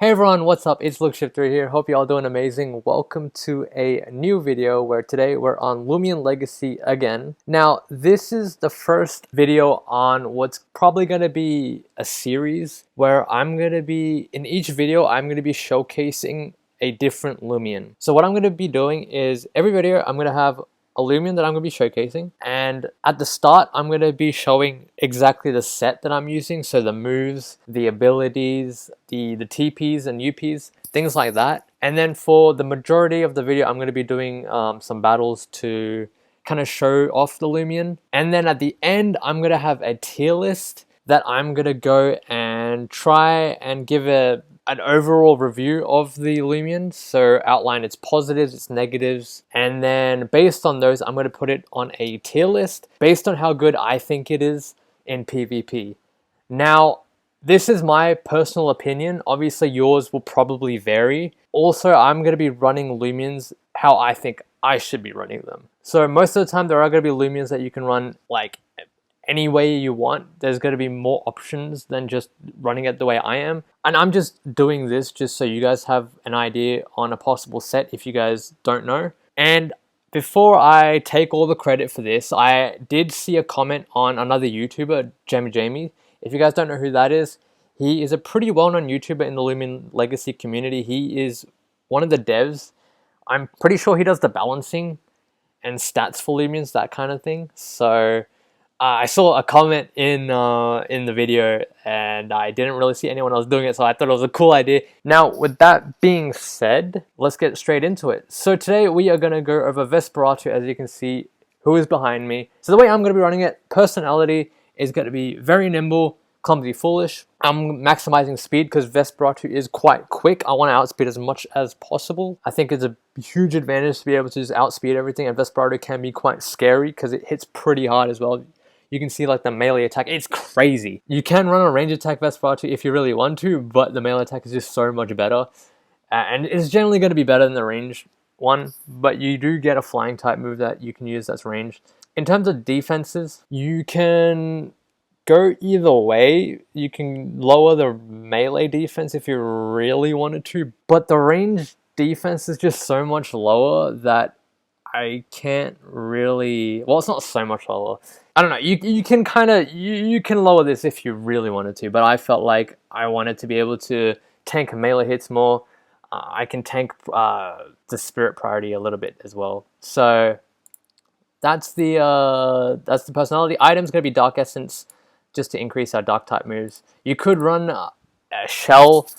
Hey everyone, what's up? It's LukeShifter here. Hope you all doing amazing. Welcome to a new video where today we're on Loomian Legacy again. Now, this is the first video on what's probably going to be a series where in each video, I'm going to be showcasing a different Loomian. So what I'm going to be doing is every video, I'm going to have a Loomian that I'm going to be showcasing, and at the start I'm going to be showing exactly the set that I'm using, so the moves, the abilities, the TPs and UPs, things like that. And then for the majority of the video I'm going to be doing some battles to kind of show off the Loomian, and then at the end I'm going to have a tier list that I'm going to go and try and give an overall review of the Loomian, so outline its positives, its negatives, and then based on those, I'm going to put it on a tier list based on how good I think it is in PvP. Now, this is my personal opinion. Obviously, yours will probably vary. Also, I'm going to be running Loomians how I think I should be running them. So most of the time, there are going to be Loomians that you can run like any way you want. There's going to be more options than just running it the way I am. And I'm just doing this just so you guys have an idea on a possible set if you guys don't know. And before I take all the credit for this, I did see a comment on another YouTuber, Jamie. If you guys don't know who that is, he is a pretty well-known YouTuber in the Loomian Legacy community. He is one of the devs. I'm pretty sure he does the balancing and stats for Loomians, that kind of thing. So I saw a comment in the video, and I didn't really see anyone else doing it, so I thought it was a cool idea. Now, with that being said, let's get straight into it. So today we are going to go over Vesperatu, as you can see, who is behind me. So the way I'm going to be running it, personality is going to be very nimble, clumsy, foolish. I'm maximizing speed because Vesperatu is quite quick. I want to outspeed as much as possible. I think it's a huge advantage to be able to just outspeed everything, and Vesperatu can be quite scary because it hits pretty hard as well. You can see like the melee attack, it's crazy. You can run a range attack Vesperatu if you really want to, but the melee attack is just so much better. And it's generally going to be better than the range one, but you do get a flying type move that you can use that's ranged. In terms of defenses, you can go either way. You can lower the melee defense if you really wanted to, but the range defense is just so much lower that I can't really, well, it's not so much lower. I don't know, you can kind of, you can lower this if you really wanted to, but I felt like I wanted to be able to tank melee hits more. I can tank the spirit priority a little bit as well. So that's the personality. Item's going to be Dark Essence, just to increase our dark type moves. You could run a Shell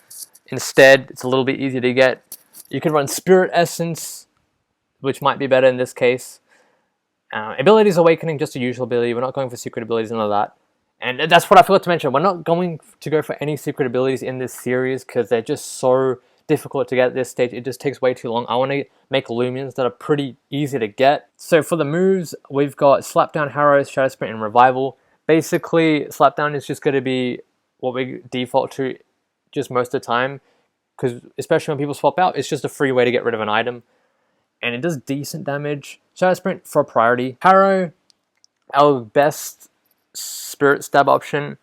instead, it's a little bit easier to get. You could run Spirit Essence, which might be better in this case. Abilities Awakening, just a usual ability. We're not going for secret abilities, none of that. And that's what I forgot to mention. We're not going to go for any secret abilities in this series because they're just so difficult to get at this stage. It just takes way too long. I want to make Loomians that are pretty easy to get. So for the moves, we've got Slapdown, Harrow, Shadow Sprint, and Revival. Basically, Slapdown is just going to be what we default to just most of the time, because especially when people swap out, it's just a free way to get rid of an item. And it does decent damage. Shadow Sprint for priority. Harrow, our best spirit stab option.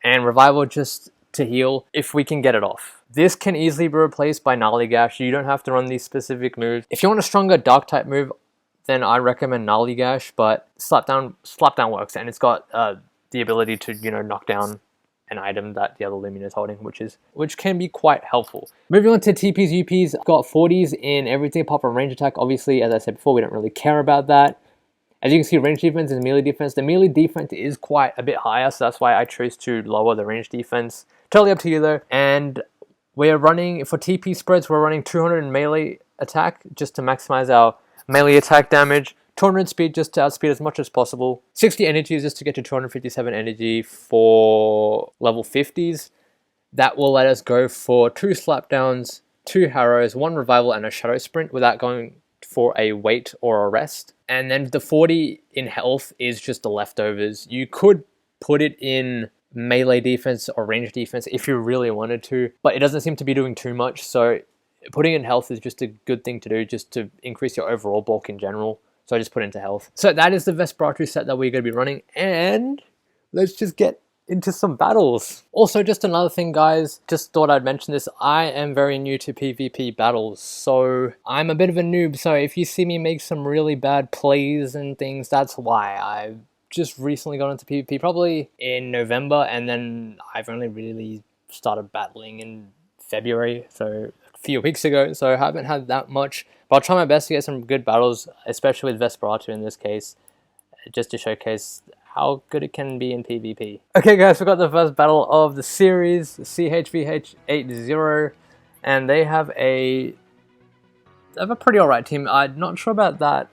And Revival just to heal if we can get it off. This can easily be replaced by Gnarly Gash. You don't have to run these specific moves. If you want a stronger dark type move, then I recommend Gnarly Gash, but Slapdown works, and it's got the ability to, you know, knock down an item that the other Loomian is holding, which can be quite helpful. Moving on to TPs, UPs, got 40s in everything apart from range attack. Obviously, as I said before, we don't really care about that. As you can see, range defense is melee defense. The melee defense is quite a bit higher, so that's why I chose to lower the range defense. Totally up to you though. And we're running, for TP spreads, we're running 200 in melee attack just to maximize our melee attack damage. 200 speed just to outspeed as much as possible. 60 energy is just to get to 257 energy for level 50s. That will let us go for 2 slapdowns, 2 harrows, 1 revival, and a shadow sprint without going for a wait or a rest. And then the 40 in health is just the leftovers. You could put it in melee defense or range defense if you really wanted to, but it doesn't seem to be doing too much. So putting in health is just a good thing to do, just to increase your overall bulk in general. So I just put it into health. So that is the Vesperatu set that we're going to be running, and let's just get into some battles. Also, just another thing, guys, just thought I'd mention this. I am very new to PvP battles, so I'm a bit of a noob. So if you see me make some really bad plays and things, that's why. I've just recently got into PvP, probably in November, and then I've only really started battling in February, so a few weeks ago, so I haven't had that much. But I'll try my best to get some good battles, especially with Vesperatu in this case, just to showcase how good it can be in PvP. Okay guys, we got the first battle of the series, CHVH80, and they have a pretty alright team. I'm not sure about that.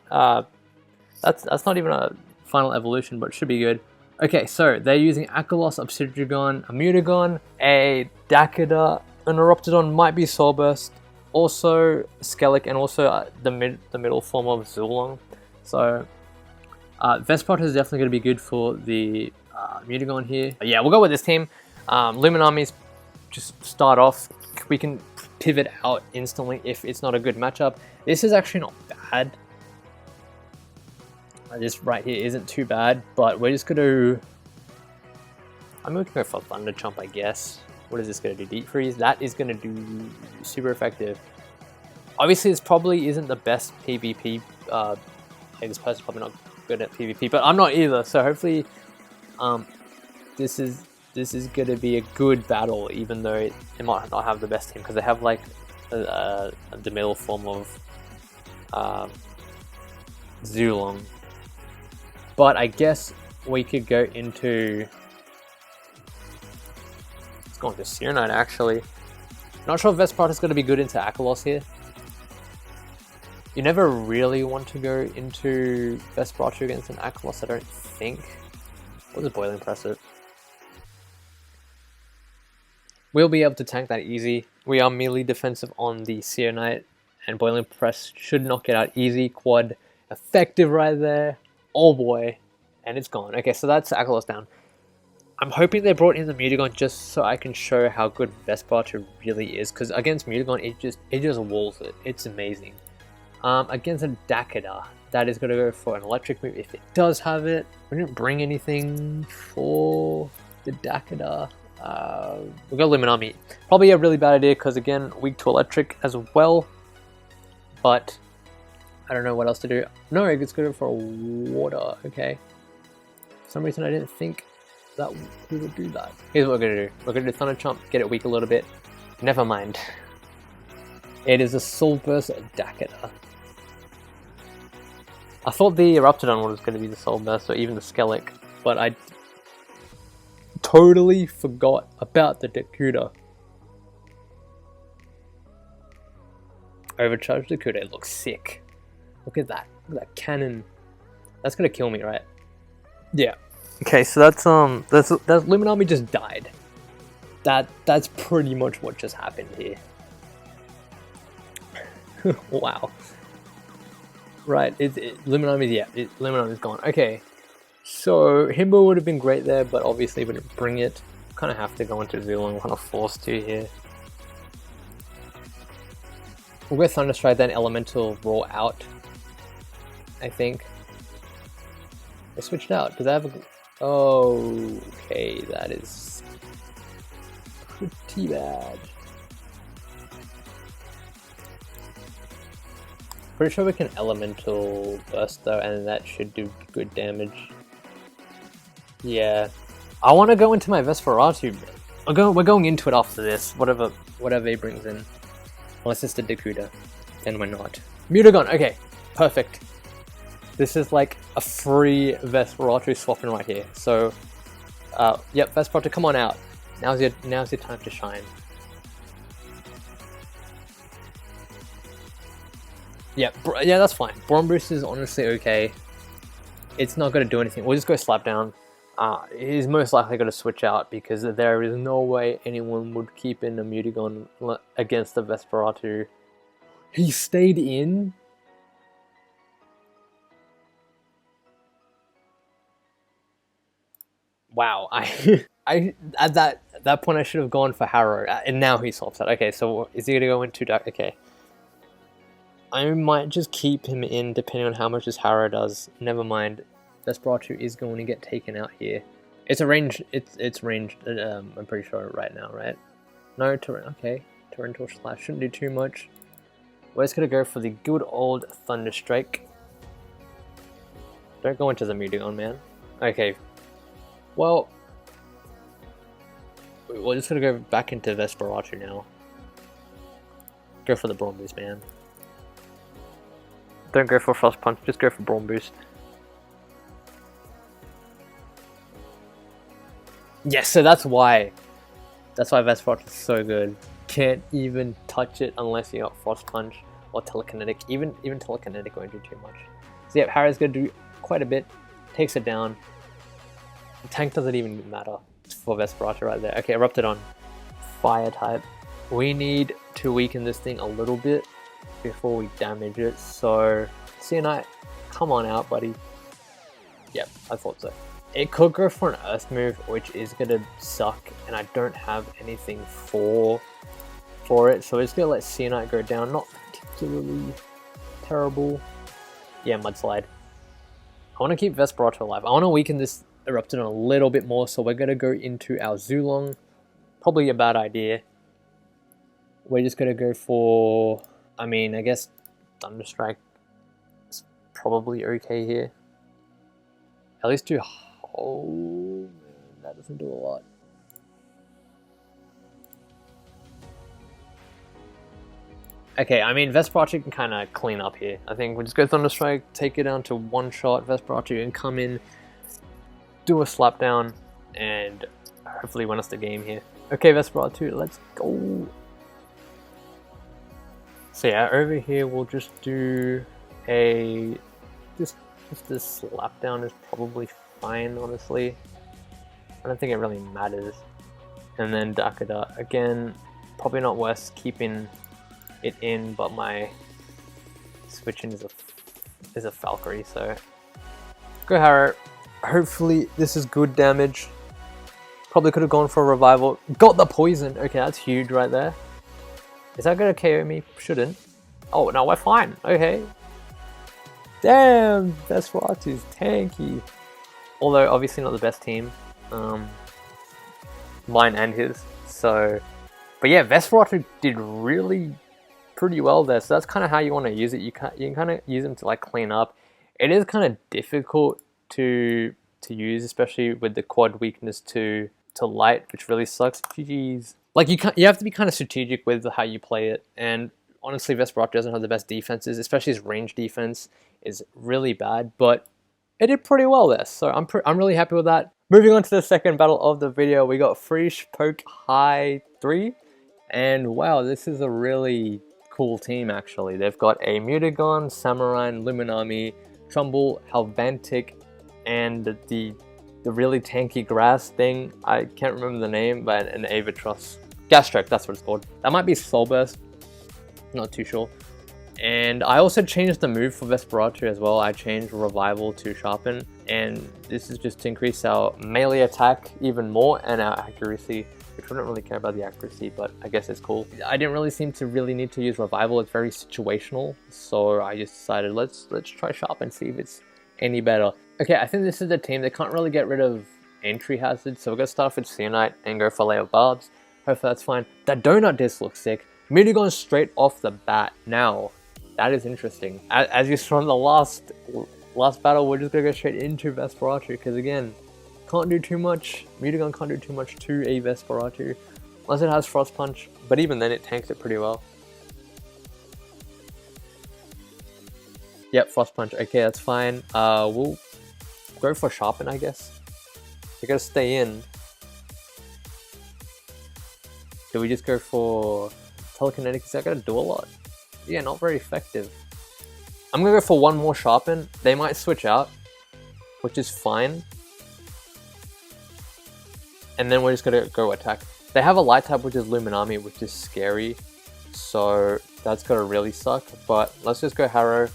That's not even a final evolution, but it should be good. Okay, so they're using Akalos, Obsidian, a Mutagon, a Dakida, an Eruptodon, might be Soul Burst, also Skellig, and also the middle form of Zulong. So Vesperatu is definitely going to be good for the Mutagon here. But yeah, we'll go with this team. Loomian armies just start off. We can pivot out instantly if it's not a good matchup. This is actually not bad. This right here isn't too bad, but we're just going to... I'm going to go for Thunder Chomp, I guess. What is this going to do? Deep Freeze? That is going to do super effective. Obviously, this probably isn't the best PvP. Hey, this person's probably not good at PvP, but I'm not either. So hopefully, this is going to be a good battle, even though it might not have the best team, because they have like the middle form of Zulong. But I guess we could go into... Let's go into Serenite, actually. Not sure if Vesperatu is going to be good into Akalos here. You never really want to go into Vesperatu against an Akalos, I don't think. What does Boiling Press it? We'll be able to tank that easy. We are merely defensive on the Serenite, and Boiling Press should knock it out easy. Quad effective right there. Oh boy, and it's gone. Okay, so that's Akalos down. I'm hoping they brought in the Mutagon just so I can show how good Vesperatu really is, because against Mutagon, it just walls it. It's amazing. Against a Dakida, that is going to go for an electric move if it does have it. We didn't bring anything for the Dakida. We've got Loomian Army. Probably a really bad idea because, again, weak to electric as well. But I don't know what else to do. No, it's good for water. Okay. For some reason, I didn't think that we would do that. Here's what we're going to do. We're going to do Thunder Chomp, get it weak a little bit. Never mind. It is a Soul Burst Dakida. I thought the Eruptodon was going to be the Soul Burst, or even the Skellig, but I totally forgot about the Dakida. Overcharged Dakida, it looks sick. Look at that. Look at that cannon. That's gonna kill me, right? Yeah. Okay, so that's Loomian Army just died. That's pretty much what just happened here. Wow. Right, Loomian Army, yeah, Loomian Army's gone. Okay, so Himbo would have been great there, but obviously we didn't bring it. Kind of have to go into Zulong, kind of forced to here. We'll go Thunderstrike, then Elemental Roar out, I think. They switched out. Do they have a... Oh, okay, that is pretty bad. Pretty sure we can Elemental Burst though, and that should do good damage. Yeah. I want to go into my Vesperatu. We're going into it after this, whatever he brings in. Unless it's the Dakida, then we're not. Mutagon, okay, perfect. This is like a free Vesperatu swapping right here. So, yep, Vesperatu, come on out. Now's your time to shine. Yeah, that's fine. Brawn Boost is honestly okay. It's not going to do anything. We'll just go Slap Down. He's most likely going to switch out because there is no way anyone would keep in a Mutagon against the Vesperatu. He stayed in? Wow, at that point I should have gone for Harrow, and now he swaps out. Okay, so is he going to go into Dark? Okay. I might just keep him in depending on how much his Harrow does. Never mind. Vesperatu is going to get taken out here. It's a range. It's ranged. I'm pretty sure right now, right? No okay. Torrential Slash shouldn't do too much. We're just gonna go for the good old Thunder Strike. Don't go into the Meteor, man. Okay. Well, we're just gonna go back into Vesperatu now. Go for the Brawn Boost, man. Don't go for Frost Punch, just go for Brawn Boost. Yes, so that's why Vesperatu is so good. Can't even touch it unless you got Frost Punch or Telekinetic. Even Telekinetic won't do too much. So yeah, Harry's gonna do quite a bit. Takes it down. The tank doesn't even matter for Vesperatu right there. Okay, Erupted on Fire type. We need to weaken this thing a little bit before we damage it. So Seonite, come on out, buddy. Yep, I thought so. It could go for an Earth move, which is gonna suck, and I don't have anything for it. So it's gonna let Seonite go down. Not particularly terrible. Yeah, Mudslide. I want to keep Vesperatu alive. I want to weaken this Erupted a little bit more, so we're going to go into our Zulong. Probably a bad idea. We're just going to go for, I mean, I guess Thunderstrike is probably okay here. At least do, oh man, that doesn't do a lot. Okay, I mean, Vesperatu can kind of clean up here. I think we'll just go Thunderstrike, take it down to one shot. Vesperatu can come in, do a slap down, and hopefully win us the game here. Okay, Vesperatu, let's go. So yeah, over here we'll just do a... Just this slap down is probably fine, honestly. I don't think it really matters. And then Dakada, again, probably not worth keeping it in, but my switching is a Valkyrie, so go Harrow. Hopefully this is good damage. Probably could have gone for a revival. Got the poison. Okay, that's huge right there. Is that gonna KO me? Shouldn't. Oh no, we're fine. Okay. Damn, Vesperatu's tanky. Although obviously not the best team. Mine and his. So, but yeah, Vesperatu did really pretty well there, so that's kind of how you want to use it. You can kind of use them to like clean up. It is kind of difficult to use, especially with the quad weakness to light, which really sucks. GG's. Like you have to be kind of strategic with how you play it, and honestly, Vesperatu doesn't have the best defenses, especially his range defense is really bad, but it did pretty well there, so I'm really happy with that. Moving on to the second battle of the video, we got Frisch Poke High 3, and wow, this is a really cool team actually. They've got a Mutagon, Samurai, Luminami, Trumbull, Halvantic, and the really tanky grass thing. I can't remember the name, but an Avatros. Gastrek, that's what it's called. That might be Soul Burst. Not too sure. And I also changed the move for Vesperatu as well. I changed Revival to Sharpen, and this is just to increase our melee attack even more and our accuracy, which we don't really care about the accuracy, but I guess it's cool. I didn't really seem to need to use Revival. It's very situational, so I just decided let's try Sharpen, see if it's any better. Okay, I think this is the team that can't really get rid of entry hazards, so we're gonna start off with Seonite and go for Layer of Barbs. Hopefully that's fine. That Donut Disc looks sick. Mutagon straight off the bat. Now, that is interesting. As you saw in the last battle, we're just gonna go straight into Vesperatu, because again, can't do too much. Mutagon can't do too much to a Vesperatu, unless it has Frost Punch, but even then it tanks it pretty well. Yep, Frost Punch. Okay, that's fine. We'll go for Sharpen, I guess. We gotta stay in. Do we just go for Telekinetic? Is that gonna do a lot? Yeah, not very effective. I'm gonna go for one more Sharpen. They might switch out, which is fine. And then we're just gonna go attack. They have a light type, which is Luminami, which is scary. So that's gonna really suck. But let's just go Harrow.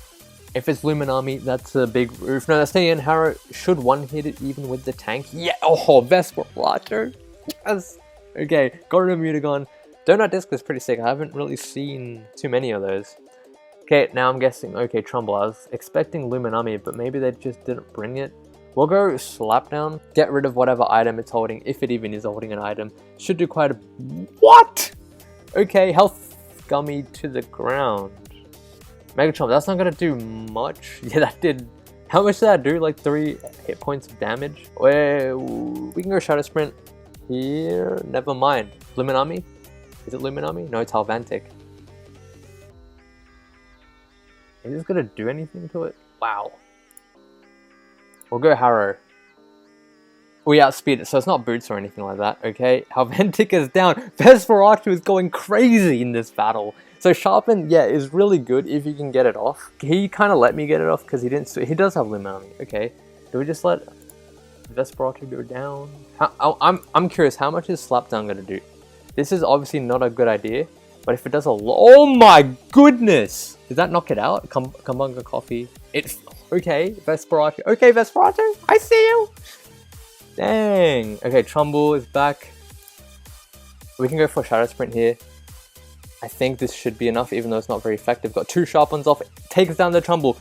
If it's Luminami, that's a big roof. No, that's staying in. Harrow should one-hit it even with the tank. Yeah, oh, Vesperatu. Yes. Okay, got rid of Mutagon. Donut Disc is pretty sick. I haven't really seen too many of those. Okay, now I'm guessing, okay, Trumbull. I was expecting Luminami, but maybe they just didn't bring it. We'll go slap down, get rid of whatever item it's holding, if it even is holding an item. Should do quite a... What? Okay, health gummy to the ground. Mega Chomp, that's not gonna do much. Yeah, that did... How much did that do? Like 3 hit points of damage? We can go Shadow Sprint here. Never mind. Luminami? Is it Luminami? No, it's Halvantic. Is this gonna do anything to it? Wow. We'll go Harrow. We outspeed it, so it's not boots or anything like that, okay? Halvantic is down. Vesperatu is going crazy in this battle. So Sharpen, yeah, is really good if you can get it off. He kind of let me get it off because he didn't. He does have Luminami. Okay, do we just let Vesperatu go down? I'm curious. How much is Slapdown gonna do? This is obviously not a good idea, but if it does a lot, oh my goodness! Did that knock it out? Kumbunga Coffee. It's okay. Vesperatu. Okay, Vesperatu. I see you. Dang. Okay, Trumbull is back. We can go for Shadow Sprint here. I think this should be enough, even though it's not very effective. Got 2 sharp ones off, takes down the Trumbull.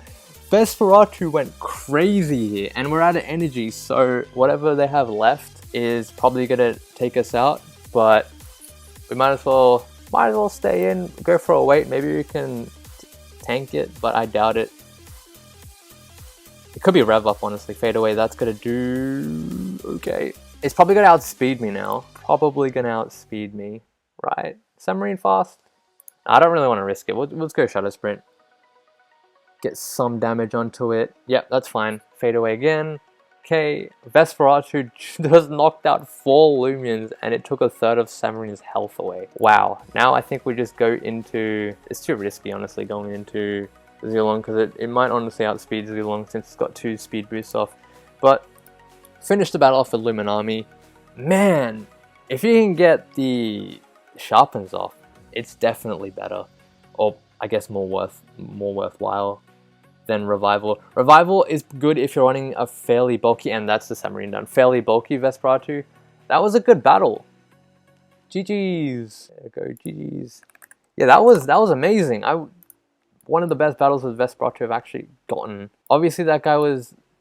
Vesperatu went crazy here, and we're out of energy, so whatever they have left is probably gonna take us out. But we might as well stay in, go for a wait. Maybe we can tank it, but I doubt it. It could be rev up, honestly. Fade away. That's gonna do okay. It's probably gonna outspeed me now. Probably gonna outspeed me, right? Submarine fast. I don't really want to risk it. Let's go Shadow Sprint. Get some damage onto it. Yep, that's fine. Fade away again. Okay, Vesperatu just knocked out 4 Loomians and it took a third of Samarine's health away. Wow. Now I think we just go into... It's too risky, honestly, going into Zilong because it might honestly outspeed Zilong since it's got 2 speed boosts off. But finish the battle off with Luminami. Man, if you can get the Sharpens off, it's definitely better, or I guess more worthwhile than Revival. Revival is good if you're running a fairly bulky, and that's the Submarine done, fairly bulky Vesperatu. That was a good battle. GG's. There we go, GG's. Yeah, that was amazing. One of the best battles with Vesperatu I've actually gotten. Obviously that guy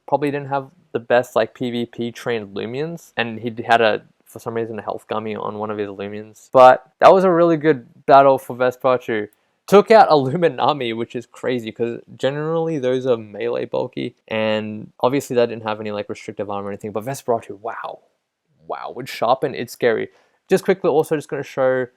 probably didn't have the best like PvP trained Loomians, and he had for some reason a health gummy on one of his Loomians. But that was a really good battle for Vesperatu. Took out a Luminami, which is crazy because generally those are melee bulky, and obviously that didn't have any like restrictive armor or anything. But Vesperatu, wow, with Sharpen, it's scary. Just quickly, also just going to show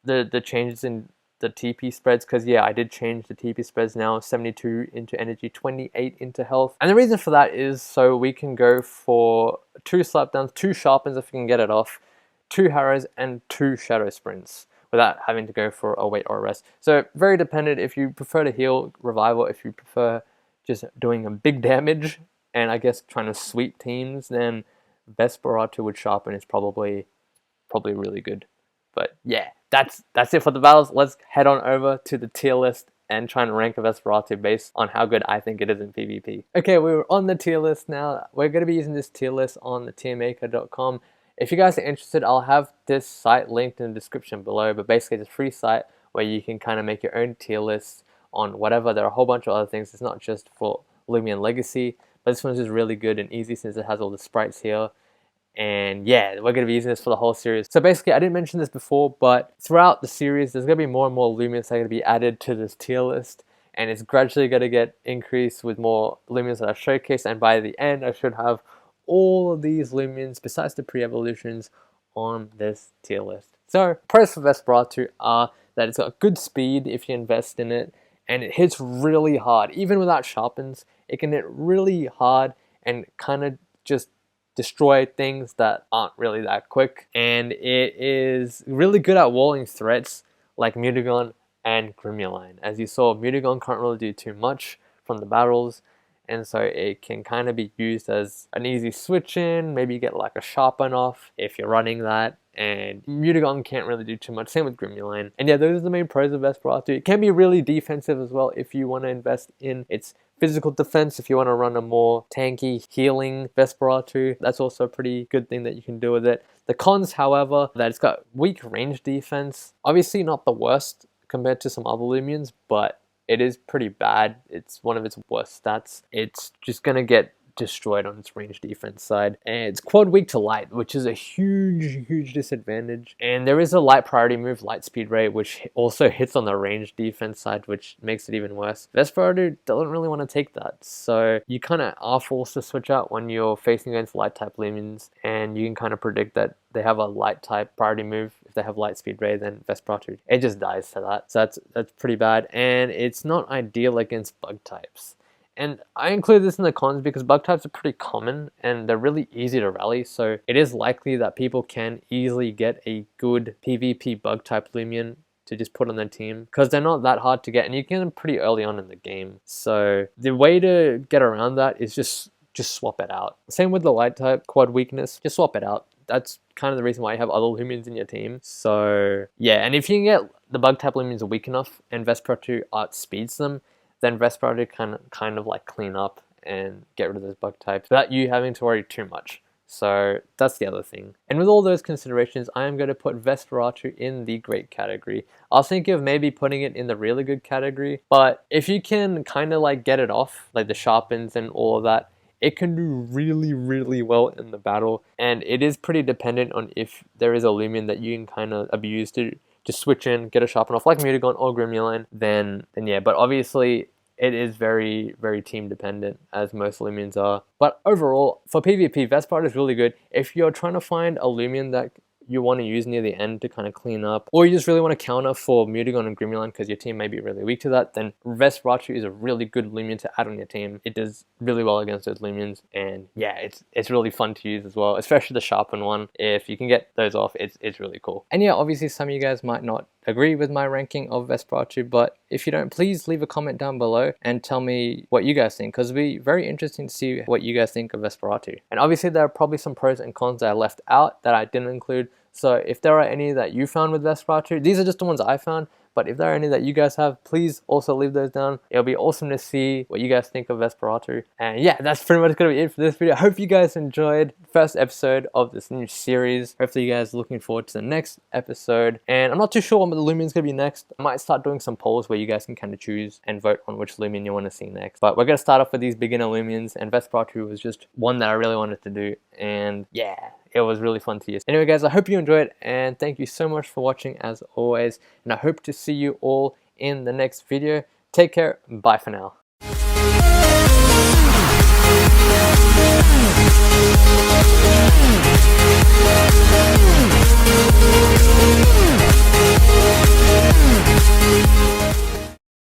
the changes in the TP spreads, because yeah, I did change the TP spreads now. 72 into energy, 28 into health, and the reason for that is so we can go for 2 slapdowns, 2 sharpens if we can get it off, 2 harrows, and 2 shadow sprints without having to go for a wait or a rest. So very dependent. If you prefer to heal, Revival. If you prefer just doing a big damage and I guess trying to sweep teams, then Vesperatu with Sharpen is probably really good. But yeah, that's it for the battles. Let's head on over to the tier list and try and rank a Vesperatu based on how good I think it is in PvP. Okay, we're on the tier list now. We're going to be using this tier list on the tiermaker.com. If you guys are interested, I'll have this site linked in the description below, but basically it's a free site where you can kind of make your own tier list on whatever. There are a whole bunch of other things. It's not just for Loomian Legacy, but this one's just really good and easy since it has all the sprites here. And yeah, we're going to be using this for the whole series. So basically, I didn't mention this before, but throughout the series, there's going to be more and more Loomians that are going to be added to this tier list. And it's gradually going to get increased with more Loomians that I've showcased. And by the end, I should have all of these Loomians, besides the pre-evolutions, on this tier list. So, pros for Vesperatu are that it's got good speed if you invest in it. And it hits really hard. Even without sharpens, it can hit really hard and kind of just destroy things that aren't really that quick. And it is really good at walling threats like Mutagon and Grimuline. As you saw, Mutagon can't really do too much from the battles, and so it can kind of be used as an easy switch in, maybe get like a sharpen off if you're running that, and Mutagon can't really do too much, same with Grimuline. And yeah, those are the main pros of Vesperatu. It can be really defensive as well if you want to invest in its physical defense. If you want to run a more tanky healing Vesperatu, that's also a pretty good thing that you can do with it. The cons, however, that it's got weak range defense. Obviously not the worst compared to some other Loomians, but it is pretty bad. It's one of its worst stats. It's just going to get destroyed on its range defense side. And it's quad weak to light, which is a huge disadvantage. And there is a light priority move, light speed rate, which also hits on the range defense side, which makes it even worse. Vesperatu doesn't really want to take that, so you kind of are forced to switch out when you're facing against light type Loomians, and you can kind of predict that they have a light type priority move. If they have light speed rate, then Vesperatu, it just dies to that. So that's pretty bad, and it's not ideal against bug types. And I include this in the cons because bug types are pretty common and they're really easy to rally, so it is likely that people can easily get a good PvP bug type Loomian to just put on their team because they're not that hard to get, and you get them pretty early on in the game. So the way to get around that is just swap it out. Same with the light type quad weakness, just swap it out. That's kind of the reason why you have other Loomians in your team. So yeah, and if you can get the bug type Loomians weak enough and Vesperatu outspeeds them, then Vesperatu can kind of like clean up and get rid of those bug types without you having to worry too much. So that's the other thing. And with all those considerations, I am going to put Vesperatu in the great category. I was thinking of maybe putting it in the really good category, but if you can kind of like get it off, like the sharpens and all of that, it can do really well in the battle. And it is pretty dependent on if there is a Loomian that you can kind of abuse to just switch in, get a sharpen off like Mutagon or Gremlin, then yeah. But obviously it is very team dependent, as most Loomians are. But overall, for PvP, Vesperatu is really good. If you're trying to find a Loomian that you want to use near the end to kind of clean up, or you just really want to counter for Mutagon and Gremlin because your team may be really weak to that, then Vesperatu is a really good Loomian to add on your team. It does really well against those Loomians, and yeah, it's really fun to use as well, especially the sharpen one. If you can get those off, it's really cool. And yeah, obviously some of you guys might not agree with my ranking of Vesperatu, but if you don't, please leave a comment down below and tell me what you guys think, because it'll be very interesting to see what you guys think of Vesperatu. And obviously there are probably some pros and cons that I left out that I didn't include. So if there are any that you found with Vesperatu, these are just the ones I found, but if there are any that you guys have, please also leave those down. It'll be awesome to see what you guys think of Vesperatu. And yeah, that's pretty much going to be it for this video. I hope you guys enjoyed the first episode of this new series. Hopefully you guys are looking forward to the next episode. And I'm not too sure what the Loomian's going to be next. I might start doing some polls where you guys can kind of choose and vote on which Loomian you want to see next. But we're going to start off with these beginner Loomians, and Vesperatu was just one that I really wanted to do. And yeah, it was really fun to use. Anyway guys, I hope you enjoyed, and thank you so much for watching as always, and I hope to see you all in the next video. Take care, bye for now.